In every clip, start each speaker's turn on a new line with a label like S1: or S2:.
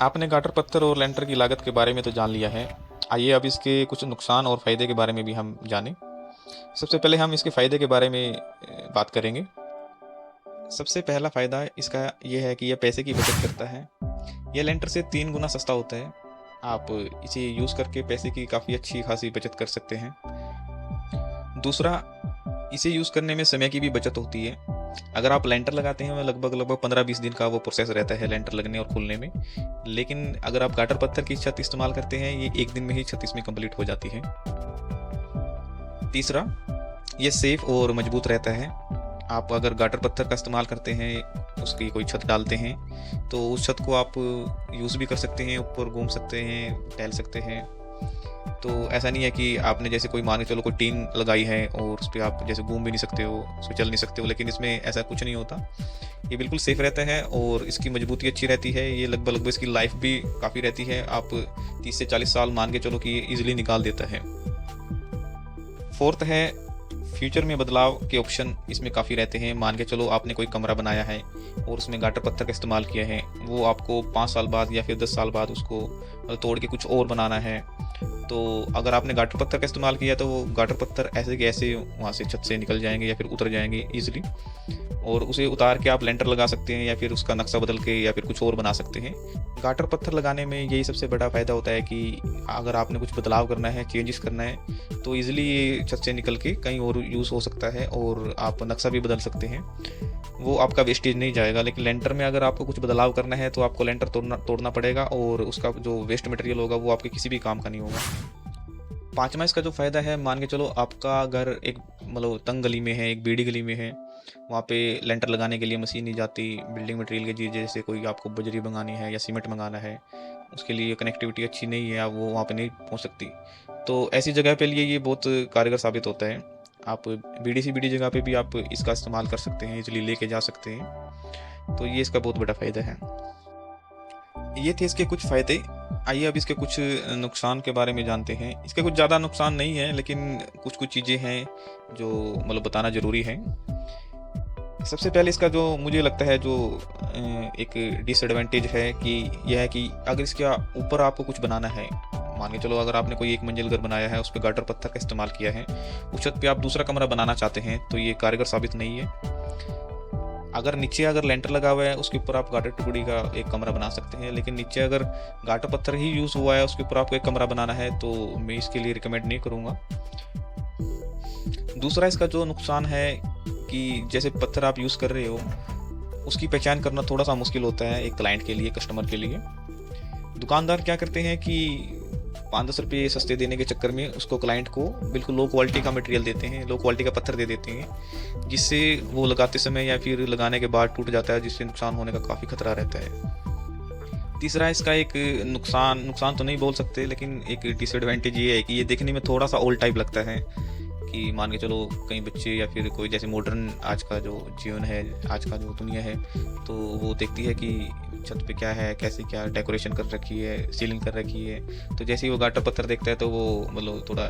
S1: आपने गाटर पत्थर और लेंटर की लागत के बारे में तो जान लिया है। आइए अब इसके कुछ नुकसान और फ़ायदे के बारे में भी हम जानें। सबसे पहले हम इसके फ़ायदे के बारे में बात करेंगे। सबसे पहला फ़ायदा इसका ये है कि यह पैसे की बचत करता है। यह लेंटर से 3 गुना सस्ता होता है। आप इसे यूज़ करके पैसे की काफ़ी अच्छी खासी बचत कर सकते हैं। दूसरा, इसे यूज़ करने में समय की भी बचत होती है। अगर आप लेंटर लगाते हैं, लगभग 15-20 दिन का वो प्रोसेस रहता है लेंटर लगने और खुलने में। लेकिन अगर आप गाटर पत्थर की छत इस्तेमाल करते हैं, ये 1 दिन में ही छत इसमें कंप्लीट हो जाती है। तीसरा, ये सेफ और मजबूत रहता है। आप अगर गाटर पत्थर का इस्तेमाल करते हैं, उसकी कोई छत डालते हैं, तो उस छत को आप यूज़ भी कर सकते हैं, ऊपर घूम सकते हैं, टहल सकते हैं। तो ऐसा नहीं है कि आपने जैसे कोई मान के चलो कोई टीन लगाई है और उस पे आप जैसे घूम भी नहीं सकते हो, उस पे चल नहीं सकते हो, लेकिन इसमें ऐसा कुछ नहीं होता। ये बिल्कुल सेफ रहता है और इसकी मजबूती अच्छी रहती है। ये लगभग इसकी लाइफ भी काफ़ी रहती है। आप 30 से 40 साल मान के चलो कि ये ईज़िली निकाल देता है। फोर्थ है, फ्यूचर में बदलाव के ऑप्शन इसमें काफ़ी रहते हैं। मान के चलो आपने कोई कमरा बनाया है और उसमें गाटर पत्थर का इस्तेमाल किया है, वो आपको 5 साल बाद या फिर 10 साल बाद उसको तोड़ के कुछ और बनाना है। तो अगर आपने गाटर पत्थर का इस्तेमाल किया तो वो गाटर पत्थर ऐसे के ऐसे वहाँ से छत से निकल जाएंगे या फिर उतर जाएंगे ईजिली, और उसे उतार के आप लेंटर लगा सकते हैं या फिर उसका नक्शा बदल के या फिर कुछ और बना सकते हैं। गाटर पत्थर लगाने में यही सबसे बड़ा फ़ायदा होता है कि अगर आपने कुछ बदलाव करना है, चेंजेस करना है, तो ईजिली ये छत से निकल के कहीं और यूज़ हो सकता है और आप नक्शा भी बदल सकते हैं। वो आपका वेस्टेज नहीं जाएगा। लेकिन लेंटर में अगर आपको कुछ बदलाव करना है तो आपको लेंटर तोड़ना पड़ेगा और उसका जो वेस्ट मटेरियल होगा वो आपके किसी भी काम का नहीं होगा। पाँचवा इसका जो फ़ायदा है, मान के चलो आपका घर एक मतलब तंग गली में है, एक बीड़ी गली में है, वहाँ पे लेंटर लगाने के लिए मशीन नहीं जाती। बिल्डिंग मटेरियल की चीज़ जैसे कोई आपको बजरी मंगानी है या सीमेंट मंगाना है, उसके लिए कनेक्टिविटी अच्छी नहीं है, आप वो वहाँ पे नहीं पहुँच सकती। तो ऐसी जगह पे लिए ये बहुत कारगर साबित होता है। आप बीड़ी सी बीड़ी जगह पे भी आप इसका इस्तेमाल कर सकते हैं, इज़िली लेके जा सकते हैं। तो ये इसका बहुत बड़ा फ़ायदा है। ये थे इसके कुछ फ़ायदे। आइए अब इसके कुछ नुकसान के बारे में जानते हैं। इसके कुछ ज़्यादा नुकसान नहीं है, लेकिन कुछ-कुछ चीज़ें हैं जो मतलब बताना ज़रूरी है। सबसे पहले इसका जो मुझे लगता है जो एक डिसएडवांटेज है कि यह है कि अगर इसके ऊपर आपको कुछ बनाना है, मान के चलो अगर आपने कोई एक मंजिल घर बनाया है, उस पे गाटर पत्थर का इस्तेमाल किया है, उस छत पे आप दूसरा कमरा बनाना चाहते हैं, तो ये कारगर साबित नहीं है। अगर नीचे अगर लेंटर लगा हुआ है, उसके ऊपर आप गाटर टुकड़ी का एक कमरा बना सकते हैं, लेकिन नीचे अगर गाटर पत्थर ही यूज़ हुआ है, उसके ऊपर आपको एक कमरा बनाना है, तो मैं इसके लिए रिकमेंड नहीं करूँगा। दूसरा इसका जो नुकसान है कि जैसे पत्थर आप यूज़ कर रहे हो, उसकी पहचान करना थोड़ा-सा मुश्किल होता है एक क्लाइंट के लिए, कस्टमर के लिए। दुकानदार क्या करते हैं कि 5-10 रुपये सस्ते देने के चक्कर में उसको क्लाइंट को बिल्कुल लो क्वालिटी का मटेरियल देते हैं, लो क्वालिटी का पत्थर दे देते हैं, जिससे वो लगाते समय या फिर लगाने के बाद टूट जाता है, जिससे नुकसान होने का काफ़ी खतरा रहता है। तीसरा इसका एक नुकसान तो नहीं बोल सकते, लेकिन एक डिसएडवांटेज ये है कि ये देखने में थोड़ा-सा ओल्ड टाइप लगता है कि मान के चलो कई बच्चे या फिर कोई जैसे मॉडर्न आज का जो जीवन है, आज का जो दुनिया है, तो वो देखती है कि छत पे क्या है, कैसे क्या डेकोरेशन कर रखी है, सीलिंग कर रखी है, तो जैसे ही वो गाटर पत्थर देखता है तो वो मतलब थोड़ा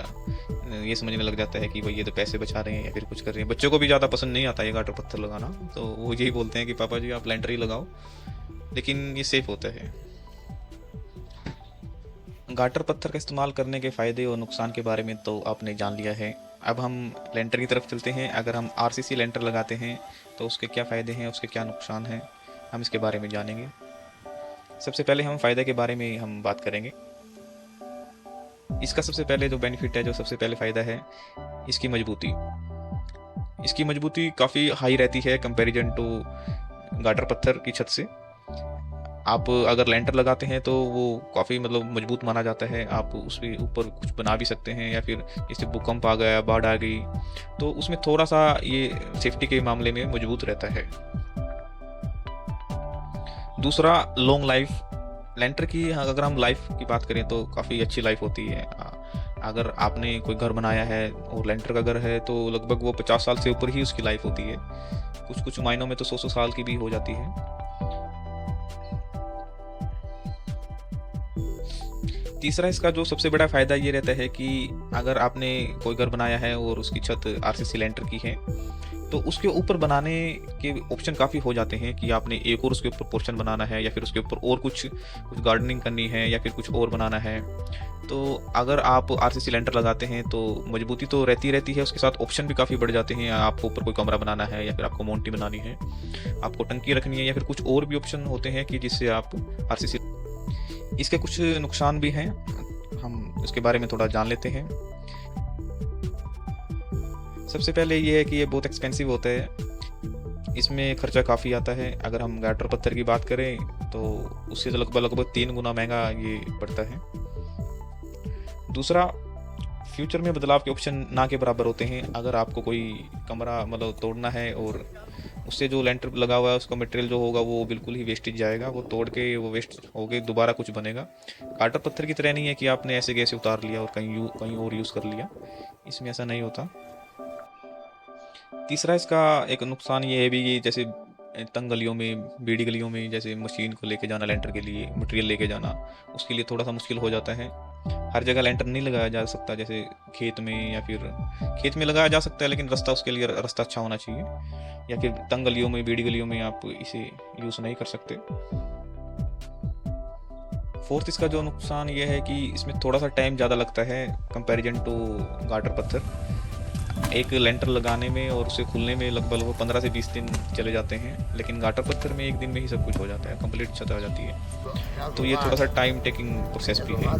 S1: ये समझने लग जाता है कि भाई ये तो पैसे बचा रहे हैं या फिर कुछ कर रहे हैं। बच्चों को भी ज़्यादा पसंद नहीं आता ये गाटर पत्थर लगाना, तो वो यही बोलते हैं कि पापा जी आप लेंटर ही लगाओ, लेकिन ये सेफ होता है। गाटर पत्थर का इस्तेमाल करने के फ़ायदे और नुकसान के बारे में तो आपने जान लिया है। अब हम लेंटर की तरफ चलते हैं। अगर हम आरसीसी लेंटर लगाते हैं तो उसके क्या फ़ायदे हैं, उसके क्या नुकसान हैं, हम इसके बारे में जानेंगे। सबसे पहले हम फ़ायदे के बारे में हम बात करेंगे। इसका सबसे पहले जो बेनिफिट है, जो सबसे पहले फ़ायदा है, इसकी मजबूती। इसकी मजबूती काफ़ी हाई रहती है कंपैरिजन टू गाटर पत्थर की छत से। आप अगर लेंटर लगाते हैं तो वो काफ़ी मतलब मजबूत माना जाता है। आप उसके ऊपर कुछ बना भी सकते हैं, या फिर जैसे भूकंप आ गया, बाढ़ आ गई, तो उसमें थोड़ा-सा ये सेफ्टी के मामले में मजबूत रहता है। दूसरा, लॉन्ग लाइफ। लेंटर की अगर हम लाइफ की बात करें तो काफ़ी अच्छी लाइफ होती है। अगर आपने कोई घर बनाया है और लेंटर का घर है तो लगभग वो 50 साल से ऊपर ही उसकी लाइफ होती है। कुछ-कुछ मायनों में तो 100-100 साल की भी हो जाती है। तीसरा इसका जो सबसे बड़ा फ़ायदा ये रहता है कि अगर आपने कोई घर बनाया है और उसकी छत आरसीसी लेंटर की है, तो उसके ऊपर बनाने के ऑप्शन काफ़ी हो जाते हैं कि आपने एक और उसके ऊपर पोर्शन बनाना है, या फिर उसके ऊपर और कुछ गार्डनिंग करनी है, या फिर कुछ और बनाना है। तो अगर आप आरसीसी लेंटर लगाते हैं तो मजबूती तो रहती है, उसके साथ ऑप्शन भी काफ़ी बढ़ जाते हैं। आपको ऊपर कोई कमरा बनाना है, या फिर आपको मोंटी बनानी है, आपको टंकी रखनी है, या फिर कुछ और भी ऑप्शन होते हैं कि जिससे आप आरसीसी। इसके कुछ नुकसान भी हैं, हम इसके बारे में थोड़ा जान लेते हैं। सबसे पहले ये है कि ये बहुत एक्सपेंसिव होता है, इसमें खर्चा काफ़ी आता है। अगर हम गाटर पत्थर की बात करें तो उससे तो लगभग 3 गुना महंगा ये पड़ता है। दूसरा, फ्यूचर में बदलाव के ऑप्शन ना के बराबर होते हैं। अगर आपको कोई कमरा मतलब तोड़ना है और उससे जो लेंटर लगा हुआ है उसका मटेरियल जो होगा वो बिल्कुल ही वेस्टेज जाएगा, वो तोड़ के वो वेस्ट हो गए, दोबारा कुछ बनेगा। गाटर पत्थर की तरह नहीं है कि आपने ऐसे कैसे उतार लिया और कहीं और यूज़ कर लिया, इसमें ऐसा नहीं होता। तीसरा इसका एक नुकसान ये है भी कि जैसे तंग गलियों में, बीड़ी गलियों में, जैसे मशीन को लेके जाना, लेंटर के लिए मटेरियल लेके जाना, उसके लिए थोड़ा सा मुश्किल हो जाता है। हर जगह लेंटर नहीं लगाया जा सकता, जैसे खेत में, या फिर खेत में लगाया जा सकता है लेकिन रास्ता, उसके लिए रास्ता अच्छा होना चाहिए, या फिर तंग गलियों में, बीड़ी गलियों में आप इसे यूज़ नहीं कर सकते। फोर्थ, इसका जो नुकसान ये है कि इसमें थोड़ा सा टाइम ज़्यादा लगता है कंपैरिजन टू गाटर पत्थर। एक लेंटर लगाने में और उसे खुलने में लगभग 15 से 20 दिन चले जाते हैं, लेकिन गाटर पत्थर में एक दिन में ही सब कुछ हो जाता है, कंप्लीट छत आ जाती है। तो ये थोड़ा सा टाइम टेकिंग प्रोसेस भी है।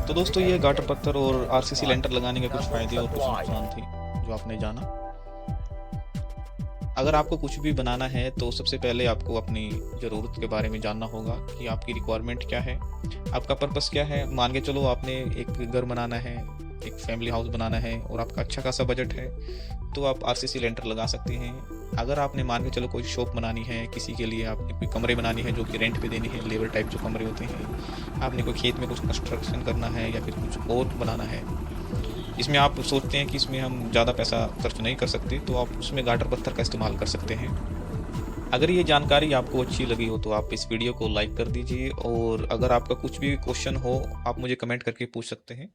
S1: तो दोस्तों, ये गाटर पत्थर और आरसीसी लेंटर लगाने के कुछ फ़ायदे और कुछ नुकसान थे जो आपने जाना। अगर आपको कुछ भी बनाना है तो सबसे पहले आपको अपनी ज़रूरत के बारे में जानना होगा कि आपकी रिक्वायरमेंट क्या है, आपका पर्पस क्या है। मान के चलो आपने एक घर बनाना है, एक फैमिली हाउस बनाना है और आपका अच्छा खासा बजट है, तो आप आरसीसी लेंटर लगा सकते हैं। अगर आपने मान के चलो कोई शॉप बनानी है, किसी के लिए आपने कोई कमरे बनानी है जो कि रेंट पे देने हैं, लेबर टाइप जो कमरे होते हैं, आपने कोई खेत में कुछ कंस्ट्रक्शन करना है या फिर कुछ और बनाना है, इसमें आप सोचते हैं कि इसमें हम ज़्यादा पैसा खर्च नहीं कर सकते, तो आप उसमें गाटर पत्थर का इस्तेमाल कर सकते हैं। अगर ये जानकारी आपको अच्छी लगी हो तो आप इस वीडियो को लाइक कर दीजिए, और अगर आपका कुछ भी क्वेश्चन हो आप मुझे कमेंट करके पूछ सकते हैं।